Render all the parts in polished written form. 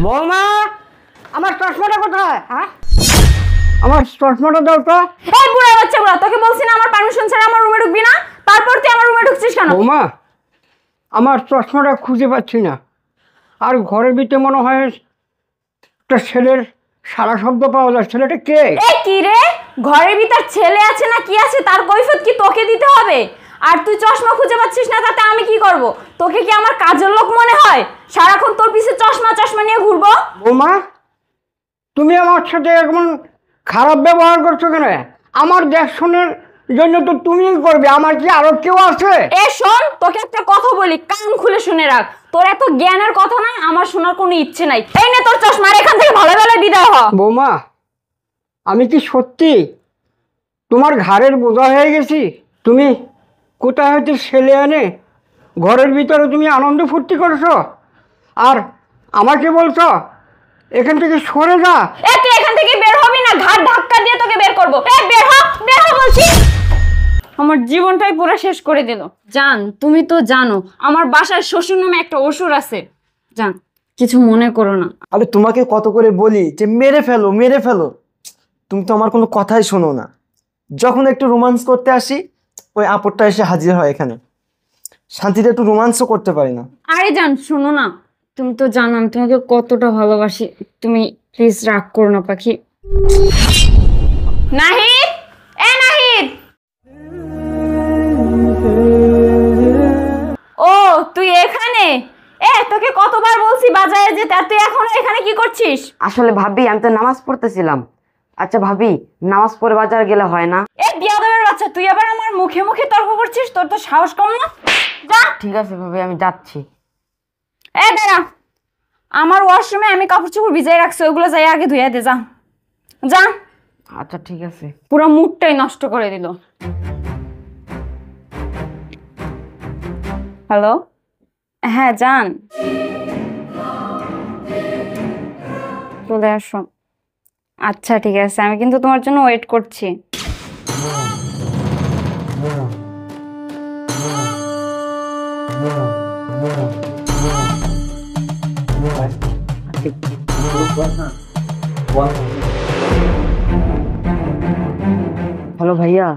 বৌমা, আমার চশমাটা কোথায়? হ্যাঁ, আমার চশমাটা দাও তো। এই বুড়া বাচ্চা বুড়া, তোকে বলছি না আমার পারমিশন ছাড়া আমার রুমে ঢুকবি না, তারপর তুই আমার রুমে ঢুকছিস কেন? বৌমা, আমার চশমাটা খুঁজে পাচ্ছি না, আর ঘরের ভিতরে মনে হয় একটা ছেলের সারা শব্দ পাওয়া যায়। ছেলেটা কে? এ কি রে, ঘরের ভিতর ছেলে আছে না কি আছে তার কৈফিয়ত কি তোকে দিতে হবে? আর তুই চশমা খুঁজে পাচ্ছিস না, তাতে আমি কি করব? তোকে কি আমার কাজের লোক মনে হয় সারাক্ষণ তোর পিছে চশমা চশমা নিয়ে ঘুরবো? বৌমা, তুমি আমার সাথে এমন খারাপ ব্যবহার করছো কেন? আমার দেখাশোনার জন্য তো তুমিই করবে, আমার কি আরো কেউ আছে? এ শোন, তোকে একটা কথা বলি, কান খুলে শুনে রাখ। তোর এত জ্ঞানের কথা নাই, আমার শোনার কোনো ইচ্ছে নাই। এই নে তোর চশমা, আর এখান থেকে ভালো ভালো বিদায় হ। বৌমা, আমি কি সত্যি তোমার ঘাড়ের বোঝা হয়ে গেছি? তুমি কোথায় হয়তো ছেলে এনে ঘরের ভিতরে তুমি আনন্দ ফুর্তি করছো, আর আমাকে বলছো এখান থেকে সরে যা। এ তুই এখান থেকে বের হবি না, ঘাট ধাক্কা দিয়ে তোকে বের করব। এ বের হ বলছি। আমার জীবনটাই পুরো শেষ করে দিল। জান, তুমি তো জানো আমার বাসার শ্বশুর নামে একটা অসুর আছে। জান, কিছু মনে করো না। আরে তোমাকে কত করে বলি যে মেরে ফেলো মেরে ফেলো, তুমি তো আমার কোনো কথাই শোনো না। যখন একটু রোমান্স করতে আসি, ওই আপদটা এসে হাজির হয় এখানে। শান্তিতে একটু রোমান্সও করতে পারি না। আরে জান শোনো না, তুমি তো জানো আমি তোমাকে কতটা ভালোবাসি। তুমি প্লিজ রাগ করো না পাখি। নাহিদ, এ নাহিদ। ও তুই এখানে? তোকে কতবার বলছি বাজারে যেতে, আর তুই এখনো এখানে কি করছিস? আসলে ভাবি আমি তো নামাজ পড়তেছিলাম। আচ্ছা ভাবি, নামাজ পড়ে বাজার গেলে হয় না? বিয়াদবের বাচ্চা, তুই আবার আমার মুখে মুখে তর্ক করছিস? তোর তো সাহস কম না। যা। ঠিক আছে ভাবি, আমি যাচ্ছি। দাঁড়া, আমার ওয়াশরুমে আমি কাপড় চোপড় ভিজাই রাখছি, ওইগুলো যাই আগে ধুইয়া দে। যা যা। আচ্ছা ঠিক আছে। পুরো মুডটাই নষ্ট করে দিল। হ্যালো, হ্যাঁ জান, চলে আসো। আচ্ছা ঠিক আছে, আমি কিন্তু তোমার জন্য ওয়েট করছি। হ্যালো ভাইয়া।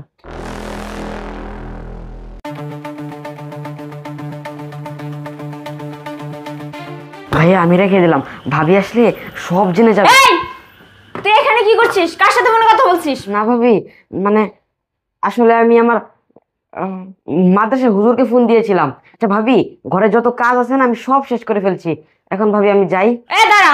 ভাইয়া আমি রেখে দিলাম, ভাবি আসলে সব জেনে যাবে। তুই এখানে কি করছিস? কার সাথে মনে কথা বলছিস? না ভাবি, মানে আসলে আমি আমার মাদ্রাসার হুজুরকে ফোন দিয়েছিলাম। আচ্ছা ভাবি, ঘরে যত কাজ আছে না আমি সব শেষ করে ফেলছি। এখন ভাবি আমি যাই। দাঁড়া,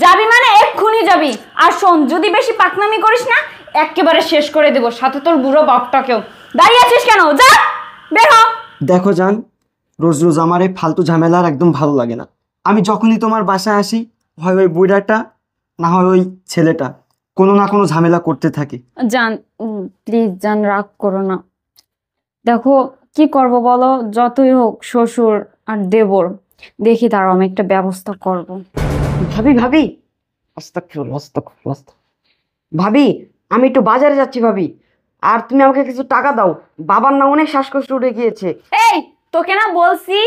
যাবি মানে এক্ষুনি যাবি। আর শোন, যদি বেশি পাকনামি করিস না একেবারে শেষ করে দেবো, সাথে তোর বুড়ো বাপটাকেও। দাঁড়িয়ে আছিস কেন? যা, বের হ। দেখো জান, রোজ রোজ আমার এই ফালতু ঝামেলার একদম ভালো লাগে না। আমি যখনই তোমার বাসায় আসি, হয় ওই বুড়াটা না হয় ওই ছেলেটা কোনো না কোনো ঝামেলা করতে থাকে। জান প্লিজ জান, রাগ করো না। দেখো কি করব বলো, যতই হোক শ্বশুর আর দেবর, দেখি তার আমি একটা ব্যবস্থা করব। ভাবি ভাবি, আস্তাগফিরুল্লাহ আস্তাগফিরুল্লাহ। ভাবি আমি একটু বাজারে যাচ্ছি ভাবি, আর তুমি আমাকে কিছু টাকা দাও। বাবার না অনেক শ্বাসকষ্ট উঠে গিয়েছে। তোকে না বলছি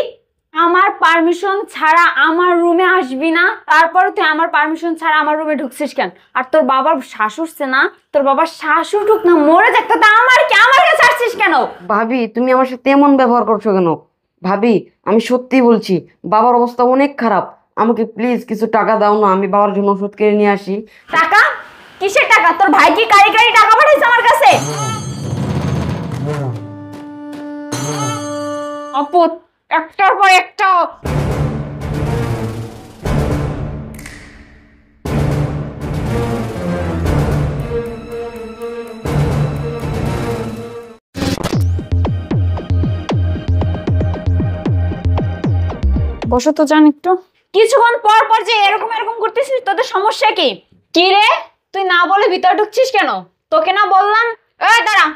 আমার পারমিশন ছাড়া আমার রুমে আসবি না, তারপর তুই আমার পারমিশন ছাড়া আমার রুমে ঢুকছিস কেন? আর তোর বাবার শ্বাস উঠছে না, তোর বাবার শ্বাস উঠুক না মরে যাক, তা আমার কি, আমার কাছে আসছিস কেন? ভাবি তুমি আমার সাথে এমন ব্যবহার করছো কেন? ভাবি আমি সত্যি বলছি, বাবার অবস্থা অনেক খারাপ। আমাকে প্লিজ কিছু টাকা দাও না, আমি বাবার জন্য ওষুধ কিনে নিয়ে আসি। টাকা? কিসের টাকা? তোর ভাই কি কারি কারি টাকা পাঠাইছে আমার কাছে? আপদ, একটার পর একটা। বসো তো জান একটু। কিছুক্ষণ পর পর যে এরকম এরকম করতেছিস, তোদের সমস্যা কি? কি রে, তুই না বলে ভিতরে ঢুকছিস কেন? তোকে না বললাম, দাঁড়া,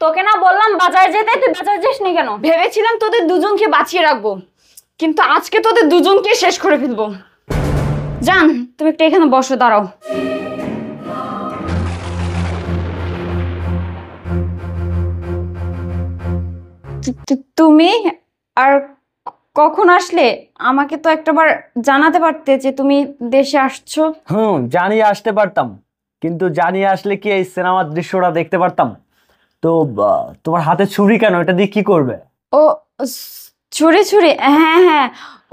তোকে না বললাম বাজার যেতে, তুই বাজার যাসনি কেন? ভেবেছিলাম তোদের দুজনকে বাঁচিয়ে রাখবো, কিন্তু আজকে তোদের দুজনকে শেষ করে ফেলবো। জান তুমি একটু এখানে বসো, দাঁড়াও। তুমি আর কখন আসলে? আমাকে তো একটাবার জানাতে পারতে যে তুমি দেশে আসছো। জানিয়ে আসতে পারতাম, কিন্তু জানিয়ে আসলে কি এই সিনেমার দৃশ্যটা দেখতে পারতাম? তো তোমার হাতে ছুরি কেন? এটা দিয়ে কি করবে? ও ছুরি ছুরি, হ্যাঁ হ্যাঁ,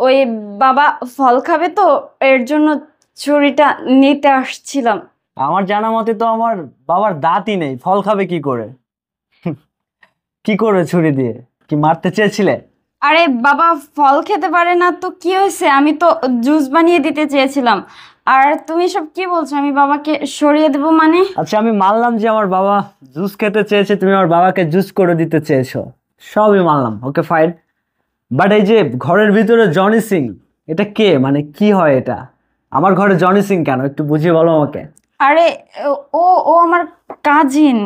ওই বাবা ফল খাবে তো, এর জন্য ছুরিটা নিতে আসছিলাম। আমার জানা মতে তো আমার বাবার দাঁতই নেই, ফল খাবে কি করে? কি করবে ছুরি দিয়ে? কি মারতে চেয়েছিলে? আরে বাবা ফল খেতে পারে না তো কি হয়েছে, আমি তো জুস বানিয়ে দিতে চেয়েছিলাম। আর তুমি সব কি বলছো, আমি বাবাকে সরিয়ে দেবো মানে? আচ্ছা, আমি মানলাম যে আমার বাবা জুস খেতে চেয়েছে, তুমি আমার বাবাকে জুস করে দিতে চেয়েছো, সবই মানলাম, ওকে ফাইন। বাট এই যে ঘরের ভিতরে জনি সিং, এটা কে? মানে কি হয় এটা? আমার ঘরে জনি সিং কেন, একটু বুঝিয়ে বলো আমাকে। আরে ও ও আমার কাজিন।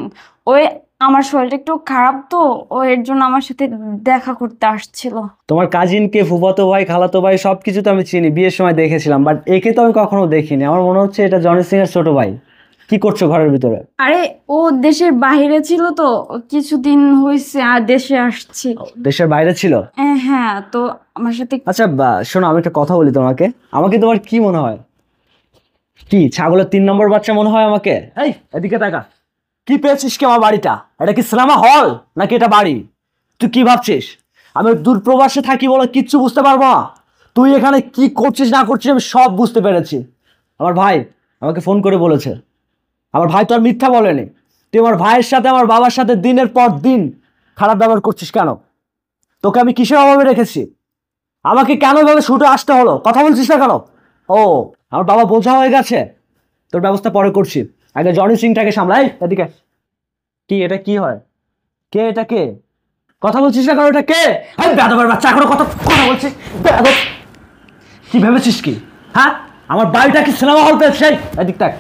ওই আমার শরীরটা একটু খারাপ তো, ও এর জন্য আমার সাথে দেখা করতে আসছিল। তোমার কাজিনকে ফুফাতো ভাই, খালাতো ভাই সবকিছু তো আমি চিনি, বিয়ের সময় দেখেছিলাম, বাট একে তো আমি কখনো দেখিনি। আমার মনে হচ্ছে এটা জনি সিং এর ছোট ভাই। কি করছো ঘরের ভিতরে? আরে ও দেশের বাইরে ছিল তো, কিছুদিন হয়েছে আর দেশে আসছি। দেশের বাইরে ছিল? হ্যাঁ, তো আমার সাথে আচ্ছা শোনো, আমি একটা কথা বলি তোমাকে। আমাকে তোমার কি মনে হয়? কি ছাগলের 3 নম্বর বাচ্চা মনে হয় আমাকে? এই এদিকে তাকা। কি পেয়েছিস কি আমার বাড়িটা? এটা কি সিনেমা হল নাকি এটা বাড়ি? তুই কি ভাবছিস আমি দূর প্রবাসে থাকি বলে কিচ্ছু বুঝতে পারবো না? তুই এখানে কি করছিস না করছিস আমি সব বুঝতে পেরেছি। আমার ভাই আমাকে ফোন করে বলেছে। আমার ভাই তো আর মিথ্যা বলেনি। তুই আমার ভাইয়ের সাথে আমার বাবার সাথে দিনের পর দিন খারাপ ব্যবহার করছিস কেন? তোকে আমি কিসের অভাবে রেখেছি? আমাকে কেন এভাবে ছুটে আসতে হলো? কথা বলছিস না কেন? ও, আমার বাবা বোঝা হয়ে গেছে, তোর ব্যবস্থা পরে করছি, আগে জনি সিংটাকে সামলাই। এদিকে কি, এটা কি হয়? কে এটা? কে? কথা বলছিস না কেন? এটা কে? বেয়াদবের বাচ্চা, এখনো কথা কথা বলছিস? বেয়াদব, কি ভেবেছিস কি? হ্যাঁ, আমার বাড়িটা কি সিনেমা হল পেয়েছে? এদিক তাক।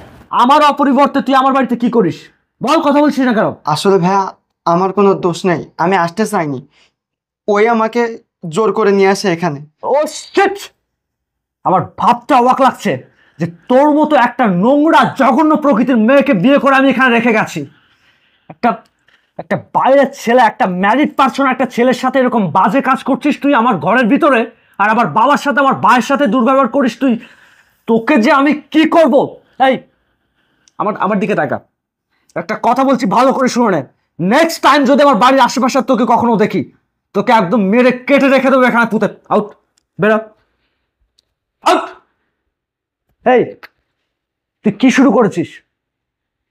আমার অপরিবর্তে তুই আমার বাড়িতে কি করিস? বল, কথা বলছিস না কেন? আসলে ভাইয়া, আমার কোনো দোষ নেই, আমি আসতে চাইনি। ওই আমাকে জোর করে নিয়ে আসে এখানে। ও শিট! আমার ভাবতে অবাক লাগছে যে তোর মতো একটা নোংরা জঘন্য প্রকৃতির মেয়েকে বিয়ে করে আমি এখানে রেখে গেছি। একটা একটা বাইরের ছেলে, একটা ম্যারিড পার্সন, একটা ছেলের সাথে এরকম বাজে কাজ করছিস তুই আমার ঘরের ভিতরে, আর আমার বাবার সাথে আমার ভাইয়ের সাথে দুর্ব্যবহার করিস তুই। তোকে যে আমি কি করব? এই আমার আমার দিকে তাকা। একটা কথা বলছি, ভালো করে শুনে নে। নেক্সট টাইম যদি আমার বাড়ির আশেপাশে তোকে কখনো দেখি, তোকে একদম মেরে কেটে রেখে দেবো এখানে পুঁতে। আউট, বেরো, আউট। এই তুই কি শুরু করেছিস?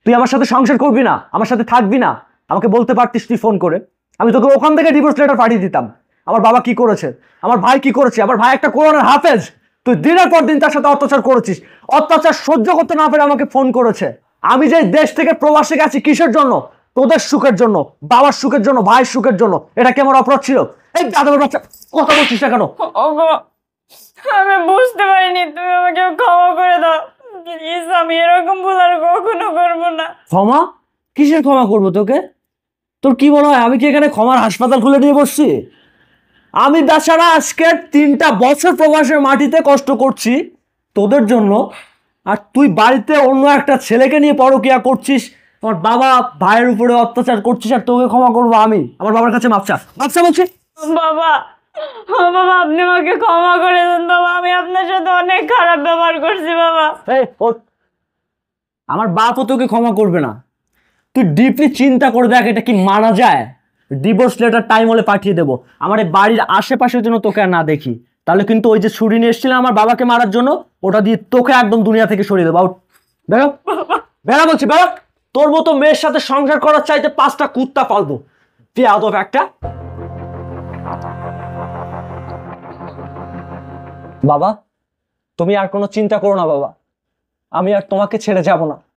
তুই আমার সাথে সংসার করবি না, আমার সাথে থাকবি না, আমাকে বলতে পারতিস তুই ফোন করে। আমি তোকে ওখান থেকে ডিভোর্স লেটার পাঠিয়ে দিতাম। আমার বাবা কি করেছে, আমার ভাই কি করেছে? আমার ভাই একটা কোরআনের হাফেজ, তুই দিনের পর দিন তার সাথে অত্যাচার করেছিস। অত্যাচার সহ্য করতে না পেরে আমাকে ফোন করেছে। আমি যে দেশ থেকে প্রবাসে গেছি কিসের জন্য? তোদের সুখের জন্য, বাবার সুখের জন্য, ভাইয়ের সুখের জন্য। এটা কি আমার অপরাধ ছিল? এই দাদার বাচ্চা, কথা বলছিস না কেন? ওগো, আমি বুঝতে পারিনি, তুমি আমাকে ক্ষমা করে দাও প্লিজ, আমি এরকম ভুল আর কখনো করবো না। ক্ষমা? কিসের ক্ষমা করবো তোকে? তোর কি মনে হয় আমি কি এখানে ক্ষমার হাসপাতাল খুলে নিয়ে বসছি? আমি তাছাড়া আজকে 3টা বছর প্রবাসের মাটিতে কষ্ট করছি তোদের জন্য, আর তুই বাড়িতে অন্য একটা ছেলেকে নিয়ে পরকিয়া করছিস, আমার বাবা ভাইয়ের উপরে অত্যাচার করছিস, আর তোকে ক্ষমা করবো আমি? আমার বাবার কাছে মাপচা মাপচা বলছি। বাবা, ও বাবা, আপনি আমাকে ক্ষমা করে দেন বাবা, আমি আপনার সাথে অনেক খারাপ ব্যবহার করছি বাবা। এই ওঠ। আমার বাপও তোকে ক্ষমা করবে না। তুই ডিপলি চিন্তা করে দেখ, এটা কি মানা যায়? ডিভোর্স লেটার টাইম হলে পাঠিয়ে দেবো। আমার এই বাড়ির আশেপাশের জন্য তোকে আর না দেখি, তাহলে কিন্তু ওই যে ছুরি নিয়ে এসেছিলাম আমার বাবাকে মারার জন্য, ওটা দিয়ে তোকে একদম দুনিয়া থেকে সরিয়ে দেবো। আউট, বেরো, বেরো বলছি, বেরো। তোর মতো মেয়ের সাথে সংসার করার চাইতে 5টা কুত্তা পালবো, বেয়াদব একটা। বাবা, তুমি আর কোনো চিন্তা করো না বাবা, আমি আর তোমাকে ছেড়ে যাব না।